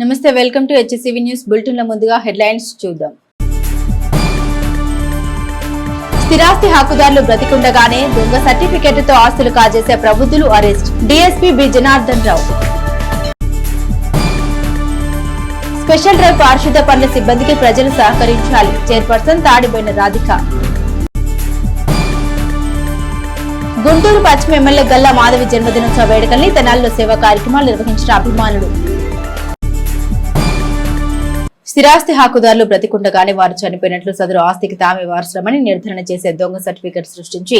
నమస్తే, welcome to HCV news bulletin. లో ముందుగా హెడ్లైన్స్ చూద్దాం. స్థిరాస్తి హక్కుదారులు బ్రతికుండగానే దొంగ సర్టిఫికెట్లతో ఆస్తులు కాజేసే ప్రబుద్ధులు arrest. DSP B Janardhan Rao. Special drive పారిశుద్ధ్య పనుల సిబ్బందికి ప్రజలు సహకరించాలి. చైర్పర్సన్ తాడిబోయిన రాధిక. గుంటూరు పశ్చిమ ఎమ్మెల్యే గల్లా మాధవి జన్మదినోత్సవ వేడుకల్ని తెనాలిలో సేవా కార్యక్రమాలు నిర్వహించిన అభిమానులు. స్థిరాస్తి హక్కుదారులు బ్రతికుండగానే వారు చనిపోయినట్లు సదరు ఆస్తికి తామే వారసులమని నిర్ధారణ చేసే దొంగ సర్టిఫికెట్ సృష్టించి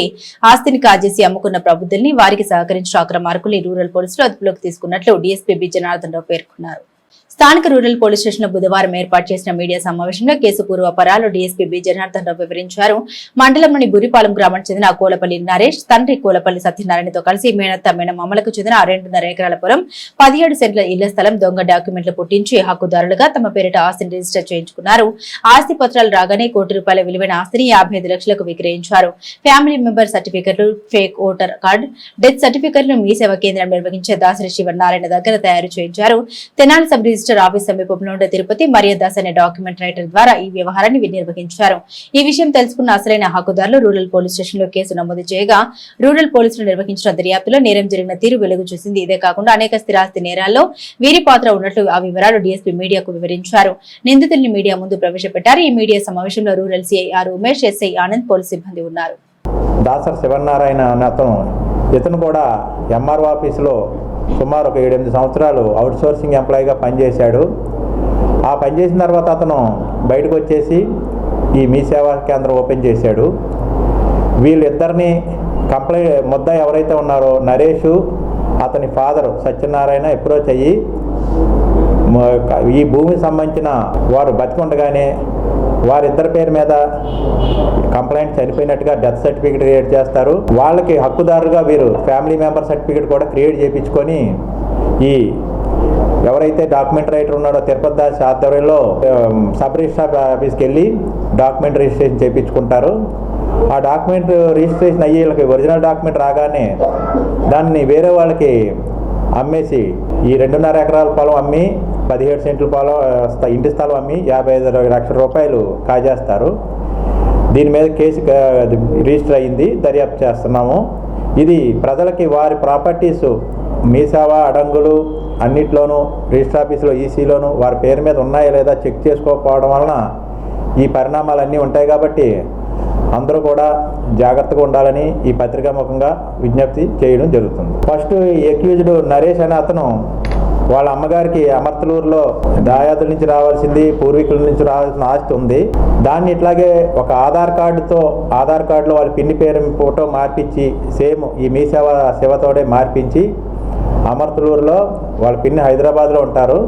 ఆస్తిని కాజేసి అమ్ముకున్న ప్రబుద్ధుల్ని వారికి సహకరించిన అక్రమార్కుల్ని రూరల్ పోలీసులు అదుపులోకి తీసుకున్నట్లు డీఎస్పీ బి జనార్దన్ రావు పేర్కొన్నారు. స్థానిక రూరల్ పోలీస్ స్టేషన్ లో బుధవారం ఏర్పాటు చేసిన మీడియా సమావేశంలో case పూర్వపరాలు DSP B Janardhan Rao వివరించారు. మండలంలోని బురిపాలెం గ్రామానికి చెందిన కోలపల్లి నరేష్ తండ్రి కోలపల్లి సత్యనారాయణతో కలిసి మేనత్త మేనమామలకు చెందిన 2.5 ఎకరాల పొలం 17 సెంట్ల ఇళ్ల స్థలం దొంగ డాక్యుమెంట్లు పుట్టించి హక్కుదారులుగా తమ పేరిట ఆస్తిని రిజిస్టర్ చేయించుకున్నారు. ఆస్తి పత్రాలు రాగానే ₹1 విలువైన ఆస్తిని 55 లక్షలకు విక్రయించారు. ఫ్యామిలీ మెంబర్ సర్టిఫికెట్లు, ఫేక్ ఓటర్ కార్డు, డెత్ సర్టిఫికెట్లను మీ సేవా కేంద్రం నిర్వహించే దాసరి శివనారాయణ దగ్గర తయారు చేయించారు. తెనాలి సబ్ రిజిస్టర్ ఆఫీస్ సమీపంలో ఉండే తిరుపతి మరియదాస్ అనే డాక్యుమెంట్ రైటర్ ద్వారా ఈ వ్యవహారాన్ని నిర్వహించారు. ఈ విషయం తెలుసుకున్న అసలైన హక్కుదారులు రూరల్ పోలీస్ స్టేషన్ లో కేసు నమోదు చేయగా రూరల్ పోలీసులు నిర్వహించిన దర్యాప్తులో నేరం జరిగిన తీరు వెలుగు చూసింది. ఇదే కాకుండా అనేక స్థిరాస్తి నేరాల్లో వీరి పాత్ర ఉన్నట్లు ఆ వివరాలు డీఎస్పీ మీడియాకు వివరించారు. నిందితుల్ని మీడియా ముందు ప్రవేశపెట్టారు. ఈ మీడియా సమావేశంలో rural CI are Umesh, SI Anand, police సిబ్బంది ఉన్నారు. దాసరి శివనారాయణ ఇతను కూడా ఎంఆర్ఓ ఆఫీసులో సుమారు ఒక 7-8 సంవత్సరాలు అవుట్ సోర్సింగ్ ఎంప్లాయీగా పనిచేశాడు. ఆ పనిచేసిన తర్వాత అతను బయటకు వచ్చేసి ఈ మీ సేవా కేంద్రం ఓపెన్ చేశాడు. వీళ్ళిద్దరిని ముద్ద ఎవరైతే ఉన్నారో నరేష్, అతని ఫాదర్ సత్యనారాయణ అప్రోచ్ అయ్యి ఈ భూమికి సంబంధించిన వారు బతికుండగానే వారిద్దరి పేరు మీద కంప్లైంట్ చనిపోయినట్టుగా డెత్ సర్టిఫికేట్ క్రియేట్ చేస్తారు. వాళ్ళకి హక్కుదారుగా వీరు ఫ్యామిలీ మెంబర్ సర్టిఫికేట్ కూడా క్రియేట్ చేయించుకొని ఈ ఎవరైతే డాక్యుమెంట్ రైటర్ ఉన్నాడో తిరుపతి దాస్ ఆధ్వర్యంలో సబ్ రిజిస్ట్రార్ ఆఫీస్కి వెళ్ళి డాక్యుమెంట్ రిజిస్ట్రేషన్ చేయించుకుంటారు. ఆ డాక్యుమెంట్ రిజిస్ట్రేషన్ అయ్యి వీళ్ళకి ఒరిజినల్ డాక్యుమెంట్ రాగానే దాన్ని వేరే వాళ్ళకి అమ్మేసి ఈ 2.5 ఎకరాల పొలం అమ్మి 17 సెంట్ల పొలం ఇంటి స్థలం అమ్మి 55 లక్షల రూపాయలు కాజేస్తారు. దీని మీద కేసు రిజిస్టర్ అయ్యింది, దర్యాప్తు చేస్తున్నాము. ఇది ప్రజలకి వారి ప్రాపర్టీస్ మీ సేవా అడంగులు అన్నిట్లోనూ రిజిస్టర్ ఆఫీసులో ఈసీలోనూ వారి పేరు మీద ఉన్నాయా లేదా చెక్ చేసుకోకపోవడం వలన ఈ పరిణామాలన్నీ ఉంటాయి. కాబట్టి అందరూ కూడా జాగ్రత్తగా ఉండాలని ఈ పత్రికాముఖంగా విజ్ఞప్తి చేయడం జరుగుతుంది. ఫస్ట్ ఎక్యూజ్డ్ నరేష్ అనే అతను వాళ్ళ అమ్మగారికి అమర్తలూరులో దాయాదుల నుంచి రావాల్సింది, పూర్వీకుల నుంచి రావాల్సిన ఆస్తి ఉంది. దాన్ని ఇట్లాగే ఒక ఆధార్ కార్డులో వాళ్ళ పిన్ని పేరు ఫోటో మార్పించి సేమ్ ఈ మీ సేవతోడే మార్పించి అమర్తలూరులో వాళ్ళ పిన్ని హైదరాబాద్లో ఉంటారు,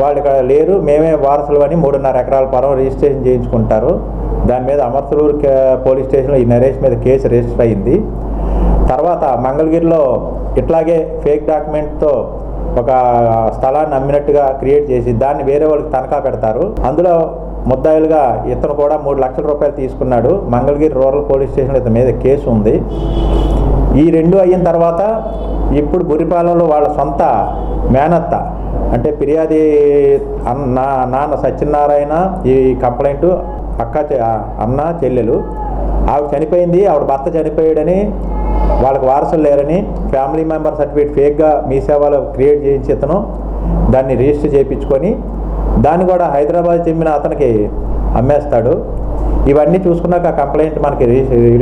వాళ్ళు ఇక్కడ లేరు, మేమే వారసులు అని 3.5 ఎకరాల పొలం రిజిస్ట్రేషన్ చేయించుకుంటారు. దాని మీద అమర్తలూరు పోలీస్ స్టేషన్లో ఈ నరేష్ మీద కేసు రిజిస్టర్ అయింది. తర్వాత మంగళగిరిలో ఇట్లాగే ఫేక్ డాక్యుమెంట్తో ఒక స్థలాన్ని అమ్మినట్టుగా క్రియేట్ చేసి దాన్ని వేరే వాళ్ళకి తనఖా పెడతారు. అందులో ముద్దాయిలుగా ఇతను కూడా 3 లక్షల రూపాయలు తీసుకున్నాడు. మంగళగిరి రూరల్ పోలీస్ స్టేషన్లో ఇతని మీద కేసు ఉంది. ఈ 2 అయిన తర్వాత ఇప్పుడు బురిపాలెంలో వాళ్ళ సొంత మేనత్త అంటే ఫిర్యాది నాన్న సత్యనారాయణ, ఈ కంప్లైంట్ అన్న చెల్లెలు, ఆవిడ చనిపోయింది, ఆవిడ భర్త చనిపోయాడని వాళ్ళకి వారసులు లేరని ఫ్యామిలీ మెంబర్ సర్టిఫికేట్ ఫేక్గా మీ సేవలో క్రియేట్ చేయించి ఇతను దాన్ని రిజిస్టర్ చేయించుకొని దాన్ని కూడా హైదరాబాద్ చెందిన అతనికి అమ్మేస్తాడు. ఇవన్నీ చూసుకున్నాక కంప్లైంట్ మనకి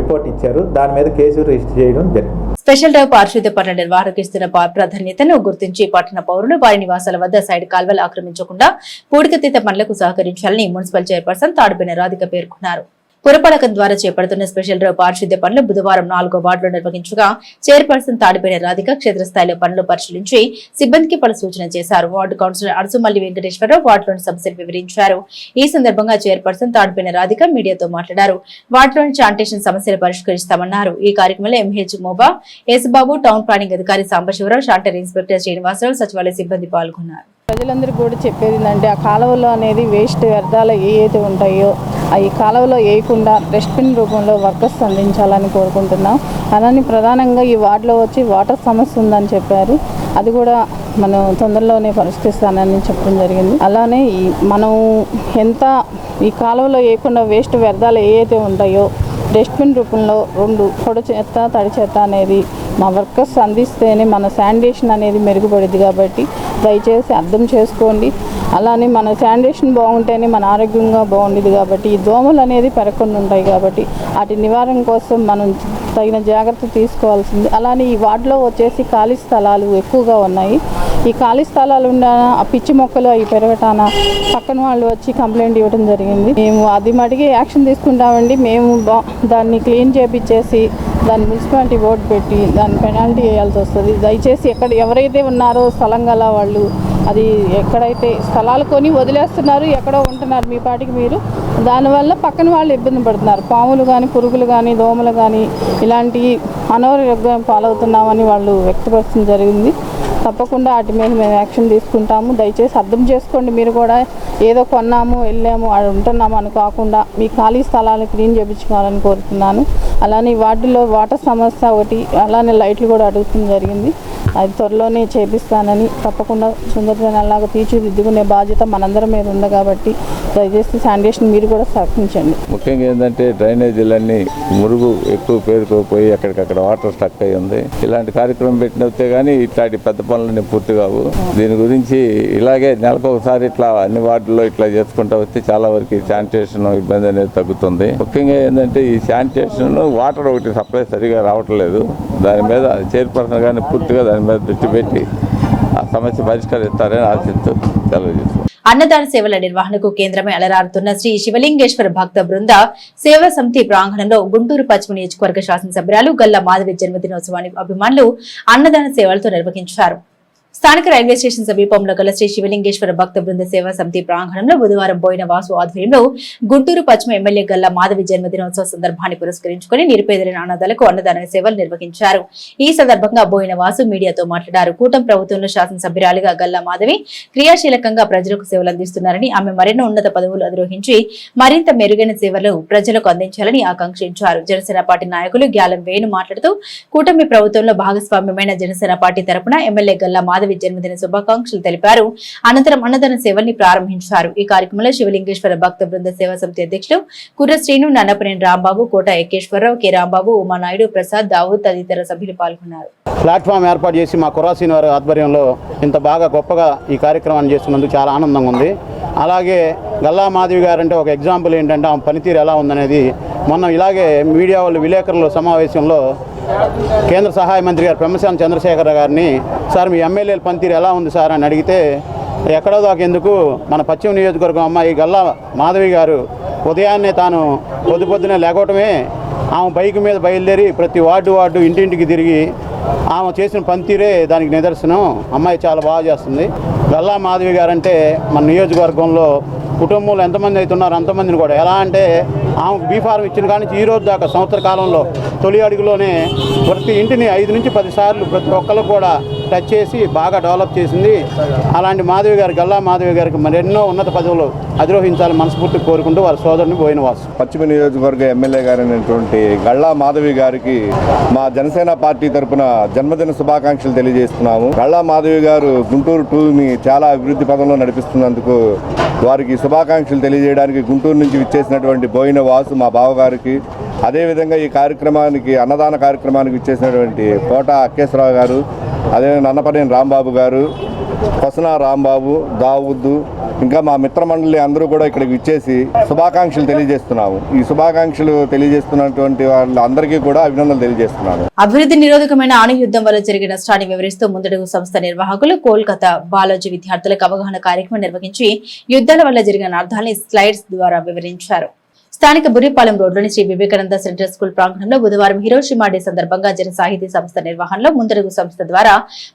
రిపోర్ట్ ఇచ్చారు. దాని మీద కేసు రిజిస్టర్ చేయడం జరిగింది. స్పెషల్ డ్రైవ్ పారిశుద్ధ్య పనుల నిర్వహణకు ఇస్తున్న ప్రాధాన్యతను గుర్తించి పట్టణ పౌరులు వారి నివాసాల వద్ద సైడ్ కాల్వలు ఆక్రమించకుండా పూడికతీత పనులకు సహకరించాలని మున్సిపల్ చైర్పర్సన్ తాడిబోయిన రాధిక పేర్కొన్నారు. పురపాలకం ద్వారా చేపడుతున్న స్పెషల్ డ్రైవ్ పారిశుద్ధ్య పనులు బుధవారం 4వ వార్డులో నిర్వహించగా చైర్పర్సన్ తాడిబోయిన రాధిక క్షేత్రస్థాయిలో పనులు పరిశీలించి సిబ్బందికి పలు సూచన చేశారు. వార్డు కౌన్సిలర్ అరసుమల్లి వెంకటేశ్వరరావు వార్డులోని సమస్యలు వివరించారు. ఈ సందర్భంగా చైర్పర్సన్ తాడిబోయిన రాధిక మీడియాతో మాట్లాడారు. వార్డులోని శానిటేషన్ సమస్యలు పరిష్కరిస్తామన్నారు. ఈ కార్యక్రమంలో ఎంహెచ్ మోబా, ఎస్బాబు, టౌన్ ప్లానింగ్ అధికారి సాంబశివరావు, శానిటరీ ఇన్స్పెక్టర్ శ్రీనివాసరావు, సచివాలయ సిబ్బంది పాల్గొన్నారు. ప్రజలందరికీ కూడా చెప్పేది ఏంటంటే ఆ కాలువలో అనేది వేస్ట్ వ్యర్థాలు ఏవైతే ఉంటాయో ఈ కాలువలో వేయకుండా డస్ట్బిన్ రూపంలో వర్కర్స్ అందించాలని కోరుకుంటున్నాం. అలానే ప్రధానంగా ఈ వార్డులో వచ్చి వాటర్ సమస్య ఉందని చెప్పారు. అది కూడా మనం తొందరలోనే పరిష్కరిస్తానని చెప్పడం జరిగింది. అలానే మనం ఎంత ఈ కాలువలో వేయకుండా వేస్ట్ వ్యర్థాలు ఏవైతే ఉంటాయో డస్ట్బిన్ రూపంలో 2 పొడి చెత్త తడి చెత్త అనేది మా వర్కర్స్ అందిస్తేనే మన శానిటేషన్ అనేది మెరుగుపడింది. కాబట్టి దయచేసి అర్థం చేసుకోండి. అలానే మన శానిటేషన్ బాగుంటేనే మన ఆరోగ్యంగా బాగుండేది. కాబట్టి ఈ దోమలు అనేది పెరగకుండా ఉంటాయి. కాబట్టి వాటి నివారణ కోసం మనం తగిన జాగ్రత్త తీసుకోవాల్సింది. అలానే ఈ వార్డులో వచ్చేసి ఖాళీ స్థలాలు ఎక్కువగా ఉన్నాయి. ఈ ఖాళీ స్థలాలు ఉన్న ఆ పిచ్చి మొక్కలు అవి పెరగటాన పక్కన వాళ్ళు వచ్చి కంప్లైంట్ ఇవ్వడం జరిగింది. మేము అది మటుకి యాక్షన్ తీసుకుంటామండి. మేము దాన్ని క్లీన్ చేపించేసి దాన్ని మున్సిపాలిటీ బోర్డు పెట్టి దాన్ని పెనాల్టీ వేయాల్సి వస్తుంది. దయచేసి ఎవరైతే ఉన్నారో స్థలం గల వాళ్ళు అది ఎక్కడైతే స్థలాలు కొని వదిలేస్తున్నారు, ఎక్కడో ఉంటున్నారు మీ పాటికి మీరు, దానివల్ల పక్కన వాళ్ళు ఇబ్బంది పడుతున్నారు. పాములు కానీ పురుగులు కానీ దోమలు కానీ ఇలాంటి అనారోగ్యం పాలవుతున్నామని వాళ్ళు వ్యక్తపరచడం జరిగింది. తప్పకుండా వాటి మీద మేము యాక్షన్ తీసుకుంటాము. దయచేసి అర్థం చేసుకోండి. మీరు కూడా ఏదో కొన్నాము వెళ్ళాము అది ఉంటున్నాము అని కాకుండా మీ ఖాళీ స్థలాలను క్లీన్ చేయించుకోవాలని కోరుతున్నాను. అలానే వార్డులో వాటర్ సమస్య ఒకటి, అలానే లైట్లు కూడా అడుగుతుంది జరిగింది. అది త్వరలోనే చేపిస్తానని, తప్పకుండా సుందరజనాలాగా తీర్చిదిద్దుకునే బాధ్యత మనందరి మీద ఉంది. కాబట్టి దయచేసి శానిటేషన్ మీరు కూడా సహకరించండి. ముఖ్యంగా ఏంటంటే డ్రైనేజీలన్నీ మురుగు ఎక్కువ పేరుకోపోయి అక్కడికక్కడ వాటర్ స్టక్ అయి ఉంది. ఇలాంటి కార్యక్రమం పెట్టినతే కానీ ఇట్లాంటి పెద్ద పనులన్నీ పూర్తి కావు. దీని గురించి ఇలాగే నెలకు ఒకసారి ఇట్లా అన్ని వార్డుల్లో ఇట్లా చేసుకుంటూ వస్తే చాలా వరకు శానిటేషన్ ఇబ్బంది అనేది తగ్గుతుంది. ముఖ్యంగా ఏంటంటే ఈ శానిటేషన్ వాటర్ ఒకటి సప్లై సరిగా రావట్లేదు. దాని మీద చైర్పర్సన్ కానీ పూర్తిగా దాని మీద దృష్టి పెట్టి ఆ సమస్య పరిష్కరిస్తారని ఆశిస్తూ తెలియజేస్తాం. అన్నదాన సేవల నిర్వహణకు కేంద్రమై అలరారుతున్న శ్రీ శివలింగేశ్వర భక్త బృంద సేవా సమితి ప్రాంగణంలో గుంటూరు పశ్చిమ నియోజకవర్గ శాసనసభ్యురాలు గల్లా మాధవి జన్మదినోత్సవాన్ని అభిమానులు అన్నదాన సేవలతో నిర్వహించారు. స్థానిక రైల్వే స్టేషన్ సమీపంలో గల శ్రీ శివలింగేశ్వర భక్త బృంద సేవా సమితి ప్రాంగణంలో బుధవారం బోయిన వాసు ఆధ్వర్యంలో గుంటూరు పశ్చిమ ఎమ్మెల్యే గల్లా మాధవి జన్మదినోత్సవ సందర్భాన్ని పురస్కరించుకుని నిరుపేదలైన అనాథాలకు అన్నదాన సేవలు నిర్వహించారు. ఈ సందర్భంగా బోయిన వాసు మీడియాతో మాట్లాడారు. కూటమి ప్రభుత్వంలో శాసనసభ్యురాలిగా గల్లా మాధవి క్రియాశీలకంగా ప్రజలకు సేవలు అందిస్తున్నారని, ఆమె మరెన్నో ఉన్నత పదవులు అధిరోహించి మరింత మెరుగైన సేవలు ప్రజలకు అందించాలని ఆకాంక్షించారు. జనసేన పార్టీ నాయకులు గ్యాలం వేణు మాట్లాడుతూ కూటమి ప్రభుత్వంలో భాగస్వామ్యమైన జనసేన పార్టీ తరపున ఎమ్మెల్యే గల్లా మాధవి జన్మదిన శుభాకాంక్షలు తెలిపారు. అనంతరం అన్నదాన సేవల్ని ప్రారంభించారు. ఈ కార్యక్రమంలో శివలింగేశ్వర భక్త బృంద సేవా సమితి అధ్యక్షులు కుర్ర శ్రీను, నన్నపనేని రాంబాబు, కోట ఎక్కేశ్వరరావు, కె రాంబాబు, ఉమానాయుడు, ప్రసాద్, దావూద్ తదితర సభ్యులు పాల్గొన్నారు. ప్లాట్ఫామ్ ఏర్పాటు చేసి మా కుర్రాసీని వారి ఆధ్వర్యంలో ఇంత బాగా గొప్పగా ఈ కార్యక్రమాన్ని చేస్తున్నందుకు చాలా ఆనందంగా ఉంది. అలాగే గల్లా మాధవి గారు అంటే ఒక ఎగ్జాంపుల్ ఏంటంటే ఆమె పనితీరు ఎలా ఉందనేది మొన్న ఇలాగే మీడియా వాళ్ళు విలేకరుల సమావేశంలో కేంద్ర సహాయ మంత్రి గారు పెమ్మసాని చంద్రశేఖర్ గారిని, సార్ మీ ఎమ్మెల్యేల పనితీరు ఎలా ఉంది సార్ అని అడిగితే, ఎక్కడో దాకెందుకు మన పశ్చిమ నియోజకవర్గం అమ్మాయి గల్లా మాధవి గారు ఉదయాన్నే తాను పొద్దునే లేకపోవటమే ఆమె బైక్ మీద బయలుదేరి ప్రతి వార్డు ఇంటింటికి తిరిగి ఆమె చేసిన పనితీరే దానికి నిదర్శనం. అమ్మాయి చాలా బాగా చేస్తుంది. గల్లా మాధవి గారు అంటే మన నియోజకవర్గంలో కుటుంబంలో ఎంతమంది అవుతున్నారో అంతమందిని కూడా ఎలా అంటే ఆమెకు బీఫారం ఇచ్చిన కానీ ఈ రోజు దాకా సంవత్సర కాలంలో తొలి అడుగులోనే ప్రతి ఇంటిని 5 నుంచి 10 సార్లు ప్రతి ఒక్కరు కూడా టచ్ చేసి బాగా డెవలప్ చేసింది. అలాంటి మాధవి గారు గల్లా మాధవి గారికి మరెన్నో ఉన్నత పదవులు అధిరోహించాలని మనస్ఫూర్తిగా కోరుకుంటూ వారి సోదరుని బోయిన వాసు. పశ్చిమ నియోజకవర్గ ఎమ్మెల్యే గారైనటువంటి గల్లా మాధవి గారికి మా జనసేన పార్టీ తరఫున జన్మదిన శుభాకాంక్షలు తెలియజేస్తున్నాము. గల్లా మాధవి గారు గుంటూరు 2ని చాలా అభివృద్ధి పదంలో నడిపిస్తున్నందుకు వారికి శుభాకాంక్షలు తెలియజేయడానికి గుంటూరు నుంచి విచ్చేసినటువంటి బోయిన వాసు మా బావగారికి, అదేవిధంగా ఈ కార్యక్రమానికి అన్నదాన కార్యక్రమానికి విచ్చేసినటువంటి కోట అక్కేశ్వరరావు గారు, అదే నన్నపనేని రాంబాబు గారు, కొసనా రాంబాబు, దావుద్దు, ఇంకా మా మిత్రమండలి అందరూ కూడా ఇక్కడికి ఇచ్చేసి శుభాకాంక్షలు తెలియజేస్తున్నాము. ఈ శుభాకాంక్షలు తెలియజేస్తున్నటువంటి వాళ్ళందరికీ కూడా అభినందనలు తెలియజేస్తున్నాను. అభివృద్ధి నిరోధకమైన అణుయుద్ధం వల్ల జరిగిన నష్టాన్ని వివరిస్తూ ముందడుగు సంస్థ నిర్వాహకులు కోల్కతా బాలాజీ విద్యార్థులకు అవగాహన కార్యక్రమం నిర్వహించి యుద్ధాల వల్ల జరిగిన అర్థాలని స్లైడ్స్ ద్వారా వివరించారు. స్థానిక బుర్రిపాలెం రోడ్లోని శ్రీ వివేకానంద సెంట్రల్ స్కూల్ ప్రాంగణంలో బుధవారం హిరోషిమా డే సందర్భంగా జన సాహితీ సంస్థ నిర్వహణలో ముందడుగు సంస్థ ద్వారా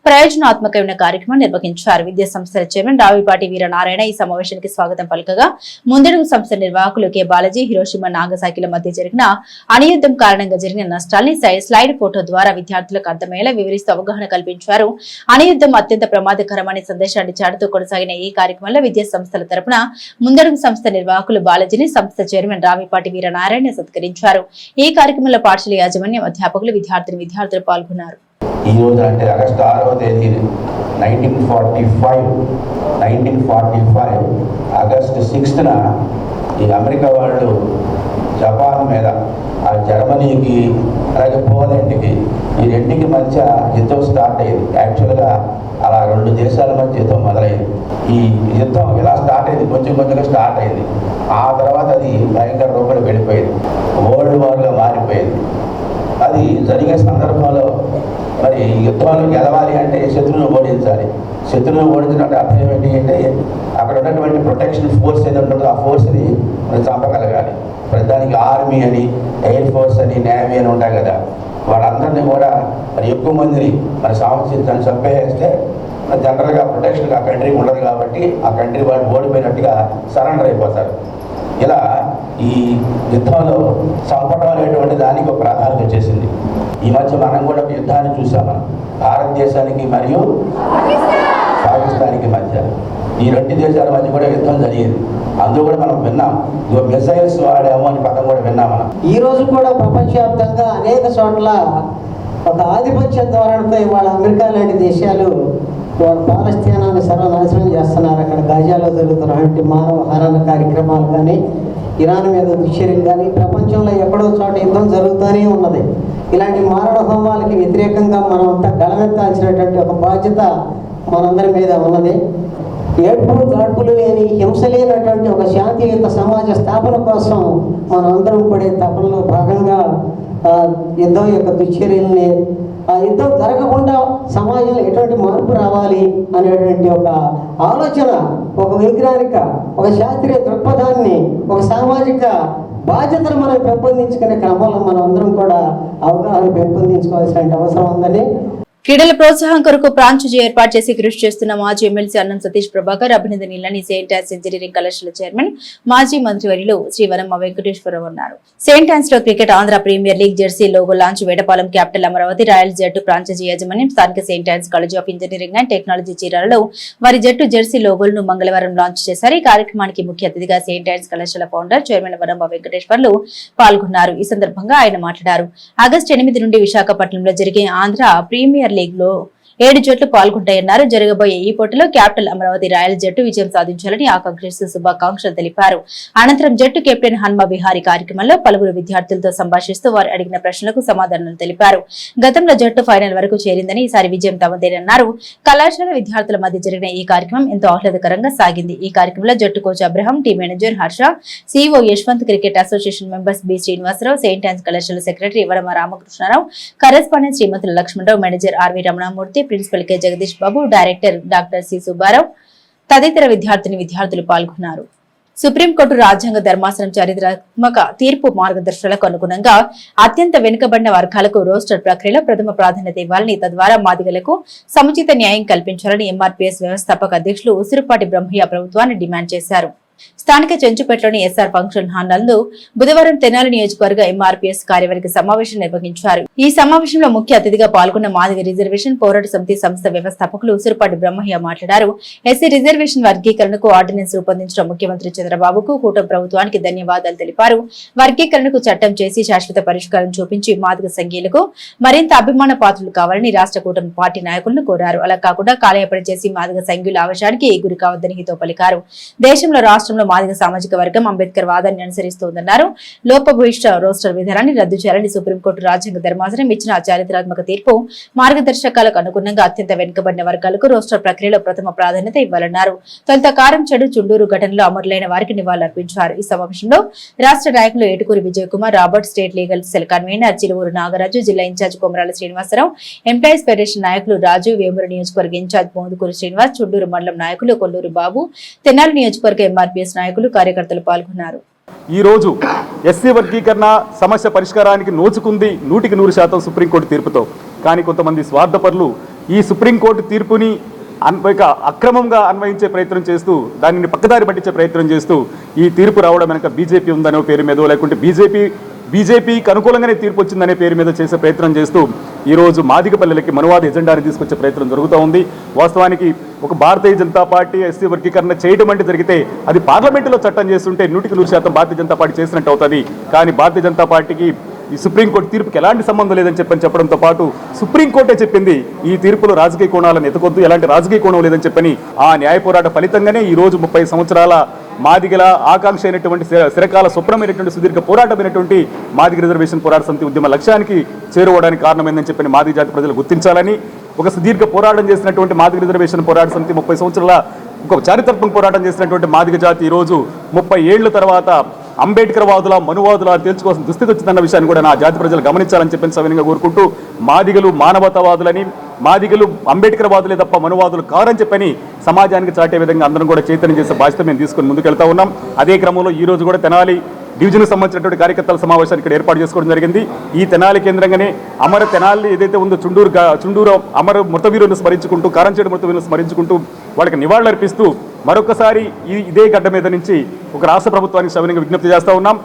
ప్రయోజనాత్మకమైన కార్యక్రమం నిర్వహించారు. విద్యా సంస్థల చైర్మన్ రావిపాటి వీరనారాయణ ఈ సమావేశానికి స్వాగతం పలకగా ముందడుగు సంస్థ నిర్వాహకులు కె బాలాజీ హిరోషిమా నాగసాకిల మధ్య జరిగిన అణుయుద్ధం కారణంగా జరిగిన నష్టాల్ని స్లైడ్ ఫోటో ద్వారా విద్యార్థులకు అర్థమయ్యేలా వివరిస్తూ అవగాహన కల్పించారు. అణుయుద్ధం అత్యంత ప్రమాదకరమనే సందేశాన్ని చాటుతూ కొనసాగిన ఈ కార్యక్రమంలో విద్యా సంస్థల తరపున ముందడుగు సంస్థ నిర్వాహకులు బాలాజీని సంస్థ చైర్మన్ రావిపాటి వీరనారాయణ సత్కరించారు. ఈ కార్యక్రమంలో పాఠశాల యాజమాన్యం, అధ్యాపకులు, విద్యార్థులు పాల్గొన్నారు. ఈరోజు అంటే ఆగస్టు 6వ తేదీ 1945 ఆగస్టు 6న ఈ అమెరికా వాళ్ళు జపాన్ మీద, ఆ జర్మనీకి అలాగే పోలాండ్కి, ఈ రెండుకి మధ్య యుద్ధం స్టార్ట్ అయ్యింది. యాక్చువల్గా అలా రెండు దేశాల మధ్య యుద్ధం మొదలైంది. ఈ యుద్ధం ఇలా స్టార్ట్ అయింది, కొంచెం కొంచెంగా స్టార్ట్ అయింది. ఆ తర్వాత అది భయంకర రూపంలో వెళ్ళిపోయింది, వరల్డ్ వార్గా మారిపోయింది. అది జరిగే సందర్భంలో మరి యుద్ధంలో గెలవాలి అంటే శత్రువును ఓడించాలి. శత్రువును ఓడించడం అర్థం ఏమిటి అంటే అక్కడ ఉన్నటువంటి ప్రొటెక్షన్ ఫోర్స్ ఏది ఉంటుందో ఆ ఫోర్స్ని మనం చంపగలగాలి. దానికి ఆర్మీ అని, ఎయిర్ ఫోర్స్ అని, నేవీ అని ఉంటాయి కదా, వాళ్ళందరినీ కూడా మరి ఎక్కువ మందిని మరి సంవత్సరం చంపేస్తే జనరల్గా ప్రొటెక్షన్ ఆ కంట్రీకి ఉండదు కాబట్టి ఆ కంట్రీ వాళ్ళు ఓడిపోయినట్టుగా సరెండర్ అయిపోతారు. ఇలా ఈ యుద్ధంలో చంపడం అనేటువంటి దానికి ఒక ప్రాధాన్యత వచ్చేసింది. ఈ మధ్య మనం కూడా ఒక యుద్ధాన్ని చూసాం. మనం భారతదేశానికి మరియు పాకిస్తాన్కి మధ్య, ఈ రెండు దేశాల మధ్య కూడా యుద్ధం జరిగింది. అందులో కూడా మనం విన్నాం, మిసైల్స్ వాడాము అని పదం కూడా విన్నాం మనం. ఈ రోజు కూడా ప్రపంచవ్యాప్తంగా అనేక చోట్ల ఒక ఆధిపత్య ధోరణితో ఇవాళ అమెరికా లాంటి దేశాలు పాలస్తీనాన్ని సర్వనాశనం చేస్తున్నారు. అక్కడ గాజాలో జరుగుతున్నటువంటి మానవ హరణ కార్యక్రమాలు కానీ, ఇరాన్ మీద దుశ్చర్యలు కానీ, ప్రపంచంలో ఎక్కడో చోట యుద్ధం జరుగుతూనే ఉన్నది. ఇలాంటి మారణ హోమాలకి వ్యతిరేకంగా మనం అంతా గళమెత్తాల్సినటువంటి ఒక బాధ్యత మనందరి మీద ఉన్నది. ఏడ్పులు గాడ్పులు లేని, హింస లేనటువంటి ఒక శాంతియుత సమాజ స్థాపన కోసం మనం అందరం పడే తపనలో భాగంగా యుద్ధం యొక్క దుశ్చర్యల్ని, ఆ యుద్ధం జరగకుండా సమాజంలో ఎటువంటి మార్పు రావాలి అనేటువంటి ఒక ఆలోచన, ఒక వైజ్ఞానిక, ఒక శాస్త్రీయ దృక్పథాన్ని, ఒక సామాజిక బాధ్యతను మనం పెంపొందించుకునే క్రమంలో మనం అందరం కూడా అవగాహన పెంపొందించుకోవాల్సిన అవసరం ఉందని. క్రీడల ప్రోత్సాహం కొరకు ప్రాంచుజీ ఏర్పాటు చేసి కృషి చేస్తున్న మాజీ ఎమ్మెల్సీ అన్నం సతీష్ ప్రభాకర్ అభినందనీయులని సెయింట్ ఆన్స్ ఇంజనీరింగ్ కళాశాల చైర్మన్ మాజీ మంత్రివర్యులు శ్రీ వనమ్మ వెంకటేశ్వరరావు అన్నారు. సెయింట్ ఆన్స్ లో cricket Andhra premier league jersey logo launch Vetapalem capital Amaravati royals జట్టు ప్రాంచుజీ యాజమాన్యం స్థానిక Saint Ann's college of engineering and technology చీరాలలో వారి జట్టు జెర్సీ లోగోలను మంగళవారం లాంచ్ చేశారు. ఈ కార్యక్రమానికి ముఖ్య అతిథిగా సెయింట్ ఆన్స్ కళాశాల ఫౌండర్ చైర్మన్ వనమ్మ వెంకటేశ్వర్లు పాల్గొన్నారు. ఈ సందర్భంగా ఆయన మాట్లాడారు. ఆగస్టు 8 నుండి విశాఖపట్నంలో జరిగే ఆంధ్ర ప్రీమియర్ లీగ్ లో 7 జట్లు పాల్గొంటాయన్నారు. జరగబోయే ఈ పోటీలో క్యాపిటల్ అమరావతి రాయల్ జట్టు విజయం సాధించాలని ఆకాంక్షిస్తూ శుభాకాంక్షలు తెలిపారు. అనంతరం జట్టు కెప్టెన్ హన్మ విహారీ కార్యక్రమంలో పలువురు విద్యార్థులతో సంభాషిస్తూ వారు అడిగిన ప్రశ్నలకు సమాధానాలు తెలిపారు. గతంలో జట్టు ఫైనల్ వరకు చేరిందని ఈసారి విజయం తమదేనన్నారు. కళాశాల విద్యార్థుల మధ్య జరిగిన ఈ కార్యక్రమం ఎంతో ఆహ్లాదకరంగా సాగింది. ఈ కార్యక్రమంలో జట్టు coach Abraham, team manager Harsha, CEO Yashwant, cricket association members B Srinivasarao, Saint Ann's కళాశాల secretary Vadama Ramakrishnarao, correspondent Srimathula Lakshmanarao, manager RV Ramanamurthy, principal K Jagadish Babu, director doctor C Subbarao తదితర విద్యార్థులు పాల్గొన్నారు. సుప్రీంకోర్టు రాజ్యాంగ ధర్మాసనం చారిత్రాత్మక తీర్పు మార్గదర్శకాలకు అనుగుణంగా అత్యంత వెనుకబడిన వర్గాలకు రోస్టర్ ప్రక్రియలో ప్రథమ ప్రాధాన్యత ఇవ్వాలని, తద్వారా మాదిగలకు సముచిత న్యాయం కల్పించాలని ఎంఆర్పీఎస్ వ్యవస్థాపక అధ్యక్షులు ఉసిరిపాటి బ్రహ్మయ్య ప్రభుత్వాన్ని డిమాండ్ చేశారు. స్థానిక చెంచుపేటలోని ఎస్ఆర్ ఫంక్షన్ హాల్ నందు బుధవారం తెనాలి నియోజకవర్గ ఎంఆర్పీఎస్ కార్యవర్గ సమావేశం నిర్వహించారు. ఈ సమావేశంలో ముఖ్య అతిథిగా పాల్గొన్న మాదిగ రిజర్వేషన్ పోరాట సమితి సంస్థ వ్యవస్థాపకులు ఉసిరిపాటి బ్రహ్మయ్య మాట్లాడారు. ఎస్సీ రిజర్వేషన్ వర్గీకరణకు ఆర్డినెన్స్ రూపొందించిన ముఖ్యమంత్రి చంద్రబాబుకు, కూటమి ప్రభుత్వానికి ధన్యవాదాలు తెలిపారు. వర్గీకరణకు చట్టం చేసి శాశ్వత పరిష్కారం చూపించి మాదిగ సంఘీయులకు మరింత అభిమాన పాత్రలు కావాలని రాష్ట్ర కూటమి పార్టీ నాయకులను కోరారు. అలా కాకుండా కాలయాపన చేసి మాదిగ సంఘీయుల ఆవేశానికి గురి కావద్దని హితో పలికారు. దేశంలో రాష్ట్రంలో మాదిగ సామాజిక వర్గం అంబేద్కర్ వాదాన్ని అనుసరిస్తోందన్నారు. లోపభూయిష్ట రోస్టర్ విధానాన్ని రద్దు చేయాలని సుప్రీంకోర్టు రాజ్యాంగ ధర్మాసనం ఇచ్చిన చారిత్రాత్మక తీర్పు మార్గదర్శకాలకు అనుగుణంగా అత్యంత వెనుకబడిన వర్గాలకు రోస్టర్ ప్రక్రియలో ప్రథమ ప్రాధాన్యత ఇవ్వాలన్నారు. తొలుత కారం చెడు చుండూరు ఘటనలో అమరులైన వారికి నివాళులర్పించారు. ఈ సమావేశంలో రాష్ట్ర నాయకులు Etukuri Vijay Kumar, Robert, state legal cell convener Chiluvuru Nagaraju, జిల్లా ఇన్ఛార్జ్ కొమరాల శ్రీనివాసరావు, ఎంప్లాయీస్ ఫెడరేషన్ నాయకులు రాజు, వేమూరు నియోజకవర్గ ఇన్ఛార్జ్ మోదుకూరు శ్రీనివాస్, చుండూరు మండలం నాయకులు కొల్లూరు బాబు, తెనాలి నియోజకవర్గ ఎంఆర్పీఎస్ నాయకులు, కార్యకర్తలు పాల్గొన్నారు. ఈ రోజు ఎస్సీ వర్గీకరణ సమస్య పరిష్కారానికి నోచుకుంది 100% సుప్రీంకోర్టు తీర్పుతో. కానీ కొంతమంది స్వార్థపరులు ఈ సుప్రీంకోర్టు తీర్పుని అక్రమంగా అన్వయించే ప్రయత్నం చేస్తూ, దానిని పక్కదారి పట్టించే ప్రయత్నం చేస్తూ ఈ తీర్పు రావడం వెనక బీజేపీ ఉందనే పేరు మీద, లేకుంటే బీజేపీకి అనుకూలంగానే తీర్పు వచ్చిందనే పేరు మీద చేసే ప్రయత్నం చేస్తూ ఈరోజు మాదిగపల్లెలకి మనువాద ఎజెండాని తీసుకొచ్చే ప్రయత్నం జరుగుతూ ఉంది. వాస్తవానికి ఒక భారతీయ జనతా పార్టీ ఎస్సీ వర్గీకరణ చేయడం అంటే జరిగితే అది పార్లమెంటులో చట్టం చేస్తుంటే 100% భారతీయ జనతా పార్టీ చేసినట్టు అవుతుంది. కానీ భారతీయ జనతా పార్టీకి ఈ సుప్రీంకోర్టు తీర్పుకి ఎలాంటి సంబంధం లేదని చెప్పడంతో పాటు సుప్రీంకోర్టే చెప్పింది ఈ తీర్పులో రాజకీయ కోణాలను ఎత్తుకొద్దు, ఎలాంటి రాజకీయ కోణం లేదని చెప్పని ఆ న్యాయ పోరాట ఫలితంగానే ఈ రోజు 30 సంవత్సరాల మాదిగల ఆకాంక్ష అయినటువంటి చిరకాల స్వప్నమైనటువంటి సుదీర్ఘ పోరాటమైనటువంటి మాదిగ రిజర్వేషన్ పోరాట సమితి ఉద్యమ లక్ష్యానికి చేరుకోవడానికి కారణమైందని చెప్పని మాదిగ జాతి ప్రజలు గుర్తించాలని, ఒక సుదీర్ఘ పోరాటం చేసినటువంటి మాదిగ రిజర్వేషన్ పోరాట సమితి 30 సంవత్సరాల ఒక చారిత్రాత్మక పోరాటం చేసినటువంటి మాదిగ జాతి ఈరోజు 30 ఏళ్ల తర్వాత అంబేద్కర్ వాదుల మనువాదుల తేల్చుకోవాల్సిన దుస్థితి వచ్చిందన్న విషయాన్ని కూడా నా జాతి ప్రజలు గమనించాలని చెప్పి సవినయంగా కోరుకుంటూ, మాదిగలు మానవతావాదులని, మాదిగలు అంబేద్కర్ వాదులే తప్ప మనువాదులు కారని చెప్పని సమాజానికి చాటే విధంగా అందరం కూడా చైతన్యం చేసే బాధ్యత మేము తీసుకొని ముందుకెళ్తా ఉన్నాం. అదే క్రమంలో ఈ రోజు కూడా తెనాలి డివిజన్కు సంబంధించినటువంటి కార్యకర్తల సమావేశాన్ని ఇక్కడ ఏర్పాటు చేసుకోవడం జరిగింది. ఈ తెనాలి కేంద్రంగానే అమర తెనాలి ఏదైతే ఉందో చుండూరు అమర మృతవీరులను స్మరించుకుంటూ, కారంచేడు మృతవీరులను స్మరించుకుంటూ వాళ్ళకి నివాళులర్పిస్తూ మరొకసారి ఇదే గడ్డ మీద నుంచి ఒక రాష్ట్ర ప్రభుత్వానికి సవినయంగా విజ్ఞప్తి చేస్తూ ఉన్నాం.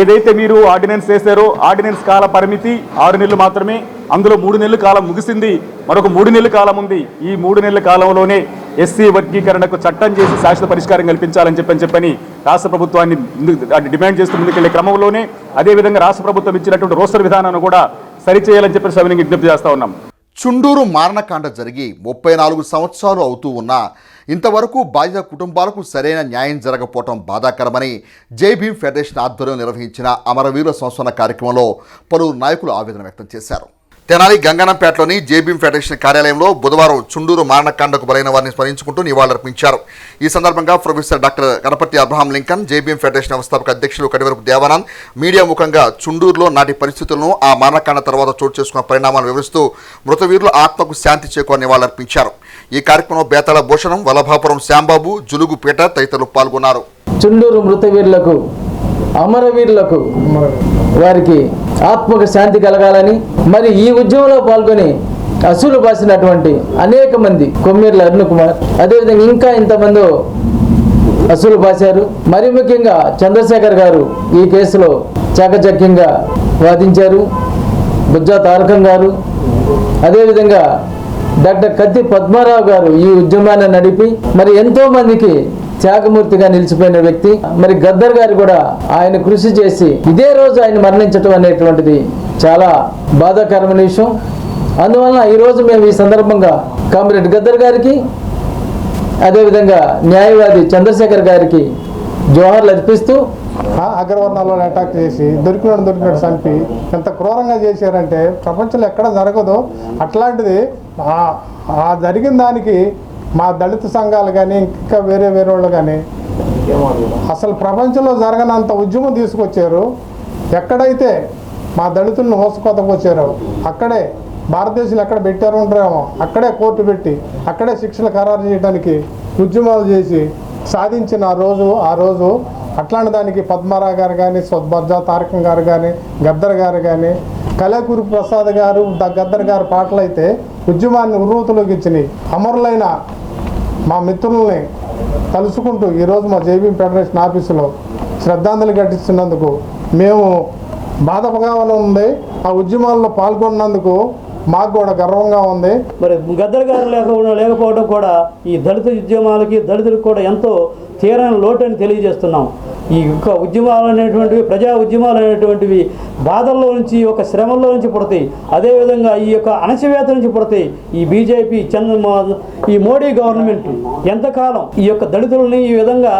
ఏదైతే మీరు ఆర్డినెన్స్ చేశారో ఆర్డినెన్స్ కాల పరిమితి 6 నెలలు మాత్రమే, అందులో 3 నెలల కాలం ముగిసింది, మరొక 3 నెలల కాలం ఉంది. ఈ 3 నెలల కాలంలోనే ఎస్సీ వర్గీకరణకు చట్టం చేసి శాశ్వత పరిష్కారం కల్పించాలని చెప్పని రాష్ట్ర ప్రభుత్వాన్ని డిమాండ్ చేస్తూ ముందుకెళ్లే క్రమంలోనే అదేవిధంగా రాష్ట్ర ప్రభుత్వం ఇచ్చినటువంటి రోస్టర్ విధానాన్ని కూడా సరిచేయాలని చెప్పి సవినయంగా విజ్ఞప్తి చేస్తూ ఉన్నాం. చుండూరు మారణకాండ జరిగి 34 సంవత్సరాలు అవుతూ ఉన్నా ఇంతవరకు బాధిత కుటుంబాలకు సరైన న్యాయం జరగకపోవడం బాధాకరమని జై భీమ్ ఫెడరేషన్ ఆధ్వర్యంలో నిర్వహించిన అమరవీరుల సంస్మరణ కార్యక్రమంలో పలువురు నాయకులు ఆవేదన వ్యక్తం చేశారు. తెనాలి గంగనంపేటలోని జై భీమ్ ఫెడరేషన్ కార్యాలయంలో బుధవారం చుండూరు మారణకాండకు బలైన వారిని స్మరించుకుంటూ నివాళులర్పించారు. ఈ సందర్భంగా professor doctor Ganapathi Abraham Lincoln, Jai Bhim federation వ్యవస్థాపక అధ్యక్షులు కడివరపు దేవానంద్ మీడియా ముఖంగా చుండూరులో నాటి పరిస్థితులను, ఆ మారణకాండ తర్వాత చోటు చేసుకున్న పరిణామాలను వివరిస్తూ మృతవీరుల ఆత్మకు శాంతి చేకూరని నివాళులర్పించారు. ఈ కార్యక్రమంలో బేతాళ భూషణం, వల్లభాపురం శ్యాంబాబు, జులుగు పీట తదితరులు పాల్గొన్నారు. చుండూరు మృతవీరులకు, అమరవీరులకు వారికి ఆత్మకు శాంతి కలగాలని, మరి ఈ ఉద్యమంలో పాల్గొని అసూలు బాసినటువంటి అనేక మంది, కొమ్మేర్ల అరుణ్ కుమార్, అదేవిధంగా ఇంకా ఇంతమంది అసూలు బాశారు. మరి ముఖ్యంగా చంద్రశేఖర్ గారు ఈ కేసులో చాకచక్యంగా వాదించారు. బుజ్జా తారకం గారు, అదేవిధంగా డాక్టర్ కత్తి పద్మారావు గారు ఈ ఉద్యమాన్ని నడిపి మరి ఎంతో మందికి త్యాగమూర్తిగా నిలిచిపోయిన వ్యక్తి. మరి గద్దర్ గారు కూడా ఆయన కృషి చేసి ఇదే రోజు ఆయన మరణించడం అనేటువంటిది చాలా బాధాకరమైన విషయం. అందువలన ఈరోజు మేము ఈ సందర్భంగా కామ్రేడ్ గద్దర్ గారికి, అదేవిధంగా న్యాయవాది చంద్రశేఖర్ గారికి జోహార్లు అర్పిస్తూ, అగ్రవర్ణాల్లో అటాక్ చేసి దొరికినట్టు చంపి ఎంత క్రూరంగా చేశారంటే ప్రపంచంలో ఎక్కడ జరగదు. అట్లాంటిది ఆ జరిగిన దానికి మా దళిత సంఘాలు కానీ ఇంకా వేరే వాళ్ళు కానీ అసలు ప్రపంచంలో జరగనంత ఉద్యమం తీసుకొచ్చారు. ఎక్కడైతే మా దళితులను హోసుకొతకొచ్చారో అక్కడే భారతదేశంలో ఎక్కడ పెట్టారు ఉంటారేమో అక్కడే కోర్టు పెట్టి అక్కడే శిక్షలు ఖరారు చేయడానికి ఉద్యమాలు చేసి సాధించిన ఆ రోజు అట్లాంటి దానికి పద్మారావు గారు కానీ, బుజ్జా తారకం గారు కానీ, గద్దర్ గారు కానీ, కలేకూరి ప్రసాద్ గారు, గద్దర్ గారు పాటలు అయితే ఉద్యమాన్ని ఉర్రూతలోకి ఇచ్చినాయి. అమరులైన మా మిత్రుల్ని తలుసుకుంటూ ఈరోజు మా జై భీమ్ ఫెడరేషన్ ఆఫీసులో శ్రద్ధాంజలి ఘటిస్తున్నందుకు మేము బాధగా ఉంది. ఆ ఉద్యమాల్లో పాల్గొన్నందుకు మాకు కూడా గర్వంగా ఉంది. మరి గద్దర్ గారు లేకపోవడం కూడా ఈ దళిత ఉద్యమాలకి, దళితులకు కూడా ఎంతో తీరని లోటని తెలియజేస్తున్నాం. ఈ యొక్క ఉద్యమాలు అనేటువంటివి, ప్రజా ఉద్యమాలు అనేటువంటివి బాధల్లో నుంచి, ఒక శ్రమల్లో నుంచి పుడతాయి. అదేవిధంగా ఈ యొక్క అణచివేత నుంచి పుడతాయి. ఈ బీజేపీ ఈ మోడీ గవర్నమెంట్ ఎంతకాలం ఈ యొక్క దళితులని ఈ విధంగా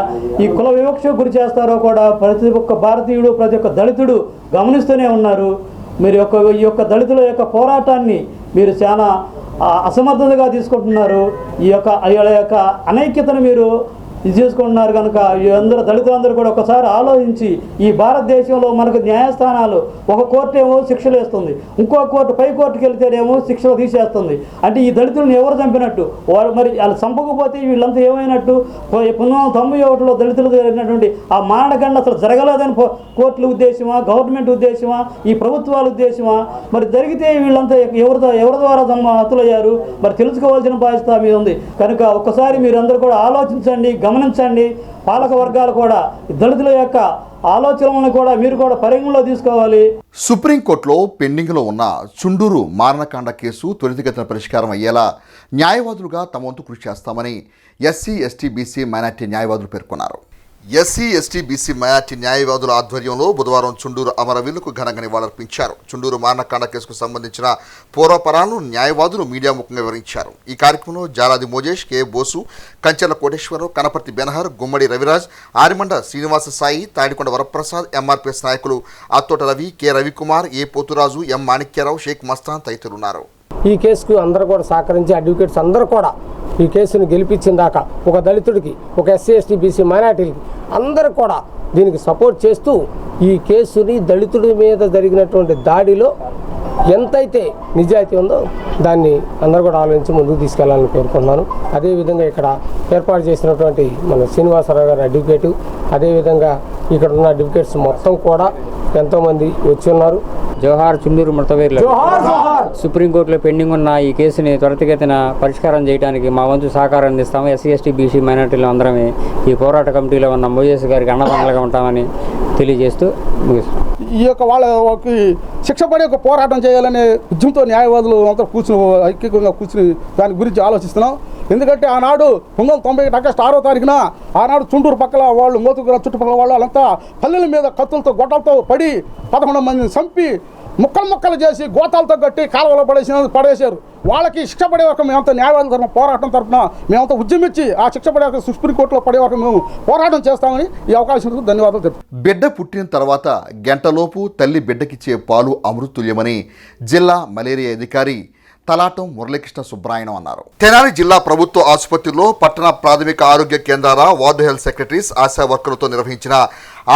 ఈ కుల వివక్షకు గురి చేస్తారో కూడా ప్రతి ఒక్క భారతీయుడు, ప్రతి ఒక్క దళితుడు గమనిస్తూనే ఉన్నారు. మీరు ఈ యొక్క దళితుల యొక్క పోరాటాన్ని మీరు చాలా అసమర్థతగా తీసుకుంటున్నారు. ఈ యొక్క అనైక్యతను మీరు ఇది చేసుకుంటున్నారు కనుక అందరూ దళితులందరూ కూడా ఒకసారి ఆలోచించి, ఈ భారతదేశంలో మనకు న్యాయస్థానాలు ఒక కోర్టు ఏమో శిక్షలు వేస్తుంది, ఇంకో కోర్టు పై కోర్టుకి వెళ్తేనేమో శిక్షలు తీసేస్తుంది. అంటే ఈ దళితులను ఎవరు చంపినట్టు? వారు మరి వాళ్ళు చంపకపోతే వీళ్ళంతా ఏమైనట్టు? 1991లో దళితులు జరిగినటువంటి ఆ మారణకాండ అసలు జరగలేదని కోర్టుల ఉద్దేశమా, గవర్నమెంట్ ఉద్దేశమా, ఈ ప్రభుత్వాల ఉద్దేశమా? మరి జరిగితే వీళ్ళంతా ఎవరి ద్వారా హతులయ్యారు? మరి తెలుసుకోవాల్సిన బాధ్యత మీద ఉంది. కనుక ఒక్కసారి మీరందరూ కూడా ఆలోచించండి, గమనించండి. పాలక వర్గాలు కూడా దళితుల యొక్క ఆలోచనలను కూడా మీరు కూడా పరిగణలో తీసుకోవాలి. సుప్రీంకోర్టులో పెండింగ్లో ఉన్న చుండూరు మారణకాండ కేసు త్వరితగతిన పరిష్కారం అయ్యేలా న్యాయవాదులుగా తమ వంతు కృషి చేస్తామని ఎస్సీ, ఎస్టీ, బీసీ, మైనార్టీ న్యాయవాదులు పేర్కొన్నారు. ఎస్సీ ఎస్టీ బీసీ మైనార్టీ న్యాయవాదుల ఆధ్వర్యంలో బుధవారం చుండూరు అమరవీరులకు ఘనంగా నివాళులర్పించారు. చుండూరు మారణకాండ కేసుకు సంబంధించిన పూర్వపరాలను న్యాయవాదులు మీడియా ముఖంగా వివరించారు. ఈ కార్యక్రమంలో జాలాది మోజేష్, కె బోసు, కంచెల కోటేశ్వరరావు, కనపర్తి బెనహర్, గుమ్మడి రవిరాజ్, ఆరిమండ శ్రీనివాస సాయి, తాడికొండ వరప్రసాద్, ఎంఆర్పీఎస్ నాయకులు అత్తోట రవి, కె రవికుమార్, ఏ పోతురాజు, ఎం మాణిక్యరావు, షేక్ మస్తాన్ తదితరులున్నారు. ఈ కేసుకు అందరూ కూడా సహకరించి అడ్వకేట్స్ అందరూ కూడా ఈ కేసును గెలిపించిన దాకా ఒక దళితుడికి, ఒక ఎస్సీ ఎస్టీ బీసీ మైనార్టీలకి అందరూ కూడా దీనికి సపోర్ట్ చేస్తూ ఈ కేసుని దళితుడి మీద జరిగినటువంటి దాడిలో ఎంతైతే నిజాయితీ ఉందో దాన్ని అందరూ కూడా ఆలోచించి ముందుకు తీసుకెళ్లాలని కోరుకుంటున్నాను. అదేవిధంగా ఇక్కడ ఏర్పాటు చేసినటువంటి మన శ్రీనివాసరావు గారి అడ్వకేటు, అదేవిధంగా ఇక్కడ ఉన్న అడ్వకేట్స్ మొత్తం కూడా ఎంతోమంది వచ్చి ఉన్నారు. జోహార్ చుండూరు మృతవీరులకు. సుప్రీంకోర్టులో పెండింగ్ ఉన్న ఈ కేసుని త్వరితగతిన పరిష్కారం చేయడానికి మా వంతు సహకారం అందిస్తాము. ఎస్సీ ఎస్టీ బీసీ మైనార్టీలు అందరమే ఈ పోరాట కమిటీలో ఉన్న మోజేస్ గారికి అండదండలుగా ఉంటామని తెలియజేస్తూ ముగిస్తాం. ఈ యొక్క వాళ్ళకి శిక్ష పడే ఒక పోరాటం చేయాలనే ఉద్యమంతో న్యాయవాదులు అంతా కూర్చుని ఐక్యంగా కూర్చుని దాని గురించి ఆలోచిస్తున్నాం. ఎందుకంటే ఆనాడు 1991 ఆగస్టు 6వ తారీఖున ఆనాడు చుండూరు పక్కల వాళ్ళు, మోతుగుర చుట్టుపక్కల వాళ్ళు వాళ్ళంతా పల్లెల మీద కత్తులతో గొడ్డలతో పడి 11 మందిని చంపి ముక్కలు చేసి గోతాలతో కట్టి కాలువలో పడేశారు. వాళ్ళకి శిక్ష పడే వరకు మేమంతా న్యాయవాదుల తరఫున పోరాటం తరఫున మేమంతా ఉద్యమించి ఆ శిక్ష పడే వరకు సుప్రీంకోర్టులో పడే వరకు మేము పోరాటం చేస్తామని ఈ అవకాశం ధన్యవాదాలు తెలుపు. బిడ్డ పుట్టిన తర్వాత గంటలోపు తల్లి బిడ్డకిచ్చే పాలు అమృతుల్యమని జిల్లా మలేరియా అధికారి తలాటం మురళీకృష్ణ సుబ్రాయణం అన్నారు. తెనాలి జిల్లా ప్రభుత్వ ఆసుపత్రిలో పట్టణ ప్రాథమిక ఆరోగ్య కేంద్రాల వార్డు హెల్త్ సెక్రటరీస్, ఆశా వర్కర్లతో నిర్వహించిన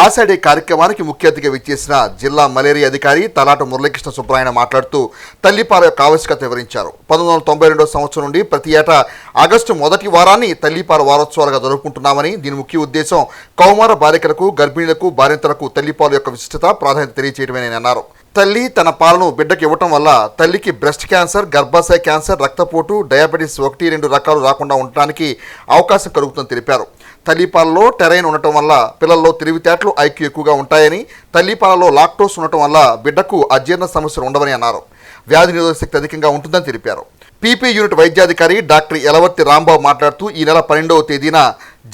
ఆశా డే కార్యక్రమానికి ముఖ్య అతిథిగా విచ్చేసిన జిల్లా మలేరియా అధికారి తలాటం మురళీకృష్ణ సుబ్రాయణం మాట్లాడుతూ తల్లిపాల యొక్క ఆవశ్యకత వివరించారు. 1992 సంవత్సరం నుండి ప్రతి ఏటా ఆగస్టు మొదటి వారాన్ని తల్లిపాల వారోత్సవాలుగా జరుపుకుంటున్నామని, దీని ముఖ్య ఉద్దేశం కౌమార బాలికలకు, గర్భిణీలకు, బాలింతలకు తల్లిపాల యొక్క విశిష్టత, ప్రాధాన్యత తెలియజేయడమేనని అన్నారు. తల్లి తన పాలను బిడ్డకు ఇవ్వటం వల్ల తల్లికి బ్రెస్ట్ క్యాన్సర్, గర్భాశయ క్యాన్సర్, రక్తపోటు, డయాబెటీస్ 1-2 రకాలు రాకుండా ఉండటానికి అవకాశం కలుగుతుందని తెలిపారు. తల్లిపాలలో టెరైన్ ఉండటం వల్ల పిల్లల్లో తెలివితేటలు, ఐక్యూ ఎక్కువగా ఉంటాయని, తల్లిపాలలో లాక్టోస్ ఉండటం వల్ల బిడ్డకు అజీర్ణ సమస్యలు ఉండవని అన్నారు. వ్యాధి నిరోధక శక్తి అధికంగా ఉంటుందని తెలిపారు. పీపీ యూనిట్ వైద్యాధికారి డాక్టర్ ఎలవర్తి రాంబాబు మాట్లాడుతూ ఈ నెల 12వ తేదీన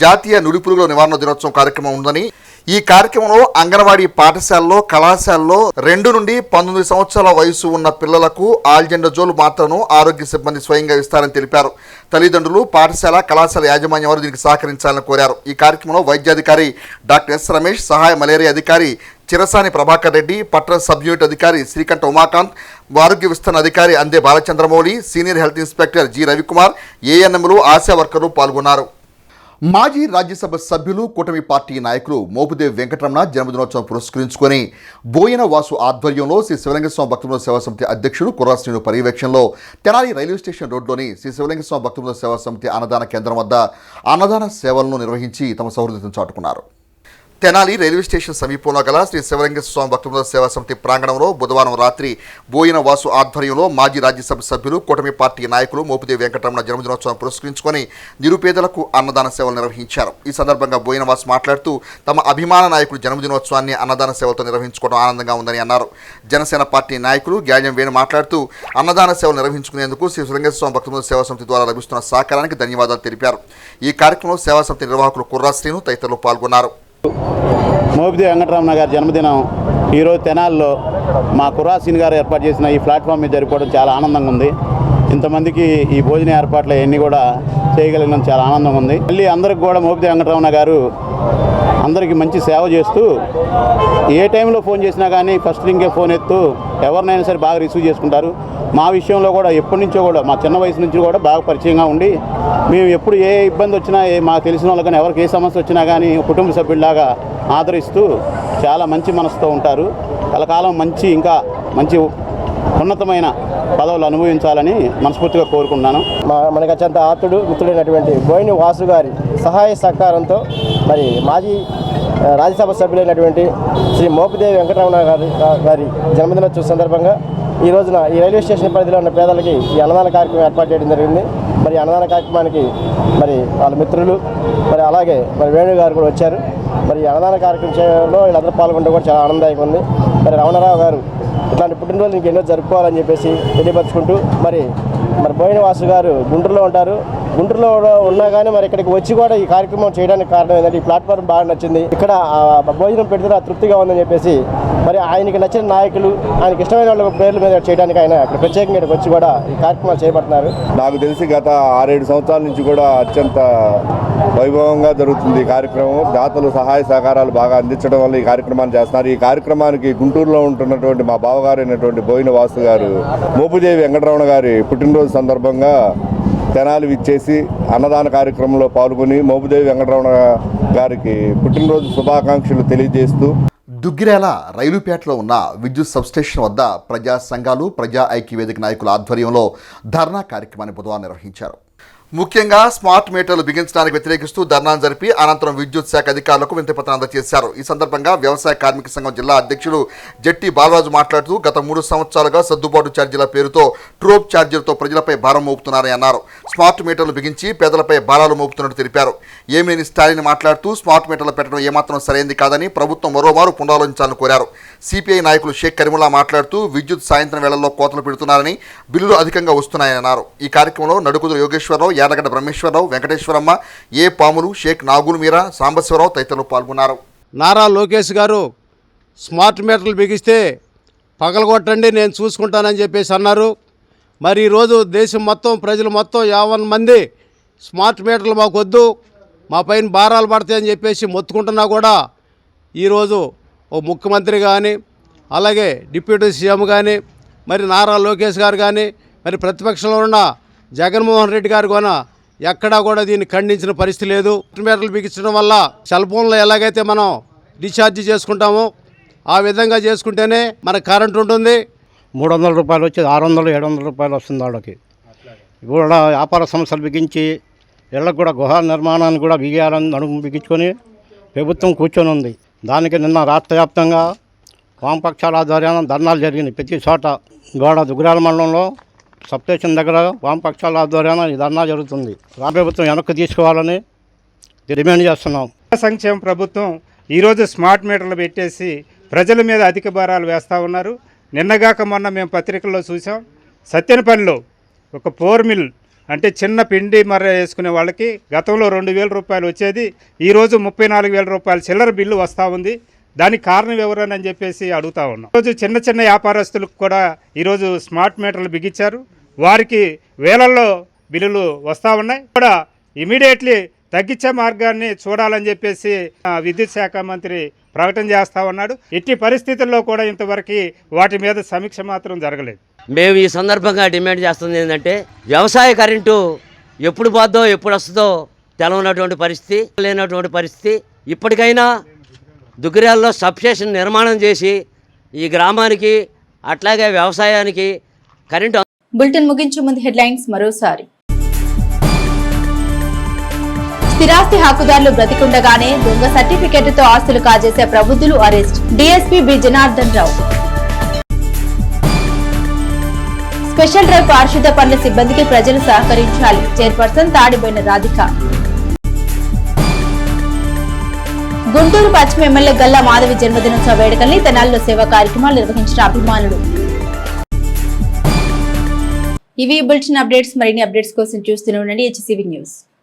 జాతీయ నులిపురుగుల నివారణ దినోత్సవం కార్యక్రమం ఉందని, ఈ కార్యక్రమంలో అంగన్వాడీ పాఠశాలలో, కళాశాలలో 2 నుండి 19 సంవత్సరాల వయసు ఉన్న పిల్లలకు ఆల్జెండజోల్ మాత్రను ఆరోగ్య సిబ్బంది స్వయంగా ఇస్తారని తెలిపారు. తల్లిదండ్రులు, పాఠశాల, కళాశాల యాజమాన్యం వారు దీనికి సహకరించాలని కోరారు. ఈ కార్యక్రమంలో వైద్యాధికారి డాక్టర్ ఎస్ రమేష్, సహాయ మలేరియా అధికారి చిరసాని ప్రభాకర్ రెడ్డి, పట్టణ సబ్ యూనిట్ అధికారి శ్రీకంఠ ఉమాకాంత్, ఆరోగ్య విస్తరణ అధికారి Ande Balachandramouli, senior health inspector G Ravikumar, ఏఎన్ఎంలు, ఆశా వర్కర్లు పాల్గొన్నారు. మాజీ రాజ్యసభ సభ్యులు, కూటమి పార్టీ నాయకులు మోపుదేవి వెంకటరమణ జన్మదినోత్సవం పురస్కరించుకొని బోయిన వాసు ఆధ్వర్యంలో శ్రీ శివలింగస్వామి భక్తుల సేవా సమితి అధ్యక్షుడు కుర్రాశ్రీను పర్యవేక్షణలో తెనాలి రైల్వే స్టేషన్ రోడ్లోని శ్రీ శివలింగస్వామి భక్తుల సేవా సమితి అన్నదాన కేంద్రం వద్ద అన్నదాన సేవలను నిర్వహించి తమ సౌహృదతను చాటుకున్నారు. తెనాలి రైల్వే స్టేషన్ సమీపంలో గల శ్రీ శివలింగేశ్వర స్వామి భక్తుల సేవా సమితి ప్రాంగణంలో బుధవారం రాత్రి బోయిన వాసు ఆధ్వర్యంలో మాజీ రాజ్యసభ సభ్యులు, కూటమి పార్టీ నాయకులు మోపుదేవి వెంకటరమణ జన్మదినోత్సవం పురస్కరించుకొని నిరుపేదలకు అన్నదాన సేవలు నిర్వహించారు. ఈ సందర్భంగా బోయిన వాసు మాట్లాడుతూ తమ అభిమాన నాయకుడు జన్మదినోత్సవాన్ని అన్నదాన సేవలతో నిర్వహించుకోవడం ఆనందంగా ఉందని అన్నారు. జనసేన పార్టీ నాయకులు గ్యాజం వేణు మాట్లాడుతూ అన్నదాన సేవలు నిర్వహించుకునేందుకు శ్రీ శివలింగేశ్వర స్వామి భక్తుల సేవా సమితి ద్వారా లభిస్తున్న సహకారానికి ధన్యవాదాలు తెలిపారు. ఈ కార్యక్రమంలో సేవా సమితి నిర్వాహకులు కుర్రాశ్రీను తదితరులు పాల్గొన్నారు. మోపిదేవి వెంకటరమణ గారి జన్మదినం ఈరోజు తెనాల్లో మా కుర్రాసీన్ గారు ఏర్పాటు చేసిన ఈ ప్లాట్ఫామ్ మీద జరుపుకోవడం చాలా ఆనందంగా ఉంది. ఇంతమందికి ఈ భోజన ఏర్పాట్లు అవన్నీ కూడా చేయగలిగిన చాలా ఆనందంగా ఉంది. మళ్ళీ అందరికి కూడా మోపిదేవి వెంకటరమణ గారు అందరికీ మంచి సేవ చేస్తూ ఏ టైంలో ఫోన్ చేసినా కానీ ఫస్ట్ రింగే ఫోన్ ఎత్తు ఎవరినైనా సరే బాగా రిసీవ్ చేసుకుంటారు. మా విషయంలో కూడా ఎప్పటి నుంచో కూడా మా చిన్న వయసు నుంచి కూడా బాగా పరిచయంగా ఉండి మేము ఎప్పుడు ఏ ఇబ్బంది వచ్చినా మాకు తెలిసిన వాళ్ళు కానీ ఎవరికి ఏ సమస్య వచ్చినా కానీ కుటుంబ సభ్యుల్లాగా ఆదరిస్తూ చాలా మంచి మనసుతో ఉంటారు. కలకాలం ఇంకా మంచి ఉన్నతమైన పదవులు అనుభవించాలని మనస్ఫూర్తిగా కోరుకుంటున్నాను. మనకు అత్యంత ఆప్తుడు, మిత్రుడైనటువంటి బోయిన వాసు గారి సహాయ సహకారంతో మరి మాజీ రాజ్యసభ సభ్యులైనటువంటి శ్రీ మోపిదేవి వెంకటరమణ గారి జన్మదినోత్సవ సందర్భంగా ఈ రోజున ఈ రైల్వే స్టేషన్ పరిధిలో ఉన్న పేదలకి ఈ అన్నదాన కార్యక్రమం ఏర్పాటు చేయడం జరిగింది. మరి అన్నదాన కార్యక్రమానికి మరి వాళ్ళ మిత్రులు మరి అలాగే మరి వేణు గారు కూడా వచ్చారు. మరి అన్నదాన కార్యక్రమంలో వీళ్ళందరూ పాల్గొనడం కూడా చాలా ఆనందదాయకంగా ఉంది. మరి రమణారావు గారు ఇట్లాంటి పుట్టినరోజులు ఇంకెన్నో జరుపుకోవాలని చెప్పేసి తెలియపరుచుకుంటూ మరి బోయిన వాసు గారు గుంటూరులో ఉంటారు. గుంటూరులో ఉన్నా కానీ మరి ఇక్కడికి వచ్చి కూడా ఈ కార్యక్రమం చేయడానికి కారణం ఏంటంటే ఈ ప్లాట్ఫామ్ బాగా నచ్చింది. ఇక్కడ భోజనం పెడితే తృప్తిగా ఉందని చెప్పేసి మరి ఆయనకి నచ్చిన నాయకులు ఆయనకి ఇష్టమైన వాళ్ళ పేర్ల మీద చేయడానికి ఆయన ఇక్కడ ప్రత్యేకంగా వచ్చి కూడా ఈ కార్యక్రమాలు చేపడుతున్నారు. నాకు తెలిసి గత 6-7 సంవత్సరాల నుంచి కూడా అత్యంత వైభవంగా జరుగుతుంది ఈ కార్యక్రమం. దాతలు సహాయ సహకారాలు బాగా అందించడం వల్ల ఈ కార్యక్రమాన్ని చేస్తున్నారు. ఈ కార్యక్రమానికి గుంటూరులో ఉంటున్నటువంటి మా బావగారు అయినటువంటి బోయిన వాసు గారు మోపుదేవి వెంకటరమణ గారి పుట్టినరోజు సందర్భంగా తెనాలి విచ్చేసి అన్నదాన కార్యక్రమంలో పాల్గొని మోపుదేవి వెంకటరమణ గారికి పుట్టినరోజు శుభాకాంక్షలు తెలియజేస్తూ దుగ్గిరాల రైలుపేటలో ఉన్న విద్యుత్ సబ్స్టేషన్ వద్ద ప్రజా సంఘాలు ప్రజా ఐక్యవేదిక నాయకుల ఆధ్వర్యంలో ధర్నా కార్యక్రమాన్ని బుధవారం నిర్వహించారు. ముఖ్యంగా స్మార్ట్ మీటర్లు బిగించడానికి వ్యతిరేకిస్తూ ధర్నాను జరిపి అనంతరం విద్యుత్ శాఖ అధికారులకు వినతిపత్రం అందజేశారు. ఈ సందర్భంగా వ్యవసాయ కార్మిక సంఘం జిల్లా అధ్యక్షుడు జట్టి బాలరాజు మాట్లాడుతూ గత 3 సంవత్సరాలుగా సర్దుబాటు ఛార్జీల పేరుతో ట్రోప్ ఛార్జీలతో ప్రజలపై భారం మోపుతున్నారని అన్నారు. స్మార్ట్ మీటర్లు బిగించి పేదలపై భారాలు మోపుతున్నట్టు తెలిపారు. ఏమేని స్టాలిన్ మాట్లాడుతూ స్మార్ట్ మీటర్లు పెట్టడం ఏమాత్రం సరైంది కాదని ప్రభుత్వం మరోమారు పునరాలోచించాలని కోరారు. సిపిఐ నాయకులు షేక్ కరీముల్లా మాట్లాడుతూ విద్యుత్ సాయంత్రం వేళల్లో కోతలు పెడుతున్నారని, బిల్లులు అధికంగా వస్తున్నాయని అన్నారు. ఈ కార్యక్రమంలో నడుకుదురు యోగేశ్వరరావు, యాదగడ్డ బ్రహ్మేశ్వరరావు, వెంకటేశ్వరమ్మ, ఏ పాములు, షేక్ నాగుల్ మీరా, సాంబశివరావు తదితరులు పాల్గొన్నారు. నారా లోకేష్ గారు స్మార్ట్ మీటర్లు బిగిస్తే పగలగొట్టండి నేను చూసుకుంటానని చెప్పేసి అన్నారు. మరి ఈరోజు దేశం మొత్తం ప్రజలు మొత్తం 50 మంది స్మార్ట్ మీటర్లు మాకు వద్దు, మా పైన భారాలు పడతాయని చెప్పేసి మొత్తుకుంటున్నా కూడా ఈరోజు ఓ ముఖ్యమంత్రి కానీ అలాగే డిప్యూటీ సీఎం కానీ మరి నారా లోకేష్ గారు కానీ మరి ప్రతిపక్షంలో ఉన్న జగన్మోహన్ రెడ్డి గారు కూడా ఎక్కడా కూడా దీన్ని ఖండించిన పరిస్థితి లేదు. మీటర్లు బిగించడం వల్ల సెల్ ఫోన్లో ఎలాగైతే మనం రీఛార్జ్ చేసుకుంటామో ఆ విధంగా చేసుకుంటేనే మనకు కరెంట్ ఉంటుంది. 300 రూపాయలు వచ్చేది 600-700 రూపాయలు వస్తుంది వాళ్ళకి. కూడా వ్యాపార సంస్థలు బిగించి ఇళ్ళకు కూడా గృహ నిర్మాణాన్ని కూడా బిగియాలని నడుము బిగించుకొని ప్రభుత్వం కూర్చొని ఉంది. దానికి నిన్న రాష్ట్ర వ్యాప్తంగా వామపక్షాల ఆధ్వర్యాన ధర్నాలు జరిగినాయి. ప్రతి చోట గోడ దుగ్గిరాల మండలంలో సబ్స్టేషన్ దగ్గర వామపక్షాల ఆధ్వర్యాన ఈ ధర్నా జరుగుతుంది. రాష్ట్ర ప్రభుత్వం వెనక్కి తీసుకోవాలని డిమాండ్ చేస్తున్నాం. సంక్షేమ ప్రభుత్వం ఈరోజు స్మార్ట్ మీటర్లు పెట్టేసి ప్రజల మీద అధిక భారాలు వేస్తూ ఉన్నారు. నిన్నగాక మొన్న మేము పత్రికల్లో చూసాం, సత్యనపల్లిలో ఒక పోర్ మిల్ అంటే చిన్న పిండి మర్ర వేసుకునే వాళ్ళకి గతంలో 2,000 రూపాయలు వచ్చేది, ఈరోజు 34,000 రూపాయలు చిల్లర బిల్లు వస్తూ ఉంది. దానికి కారణం ఎవరని చెప్పేసి అడుగుతా ఉన్నాం. ఈరోజు చిన్న చిన్న వ్యాపారస్తులకు కూడా ఈరోజు స్మార్ట్ మీటర్లు బిగించారు. వారికి వేలల్లో బిల్లులు వస్తూ ఉన్నాయి. కూడా ఇమీడియట్లీ తగ్గించే మార్గాన్ని చూడాలని చెప్పేసి విద్యుత్ శాఖ మంత్రి ప్రకటన చేస్తూ ఉన్నాడు. ఎట్టి పరిస్థితుల్లో కూడా ఇంతవరకు వాటి మీద సమీక్ష మాత్రం జరగలేదు. మేము ఈ సందర్భంగా డిమాండ్ చేస్తుంది ఏంటంటే వ్యవసాయ కరెంటు ఎప్పుడు పోద్దో ఎప్పుడు వస్తుందో తెలవనటువంటి పరిస్థితి, లేనటువంటి పరిస్థితి. ఇప్పటికైనా దుగ్గిరాల్లో సబ్స్టేషన్ నిర్మాణం చేసి ఈ గ్రామానికి అట్లాగే వ్యవసాయానికి కరెంటు. బులెటిన్ ముగించే ముందు హెడ్లైన్స్ మరోసారి. స్థిరాస్తి హక్కుదారులు బ్రతికుండగానే దొంగ సర్టిఫికెట్తో ఆస్తులు కాజేసే ప్రబుద్ధులు arrest, DSP B Janardhan Rao. Special drive పారిశుద్ధ పనుల సిబ్బందికి ప్రజలు సహకరించాలి, చైర్పర్సన్ తాడిబోయిన రాధిక. గుంటూరు పశ్చిమ ఎమ్మెల్యే గల్లా మాధవి జన్మదినోత్సవ వేడుకల్ని తెనాలిలో సేవా కార్యక్రమాలు నిర్వహించిన అభిమానులు. ఇవి బులెటిన్ అప్డేట్స్. మరిన్ని అప్డేట్స్ కోసం చూస్తూనే ఉండండి HCV న్యూస్.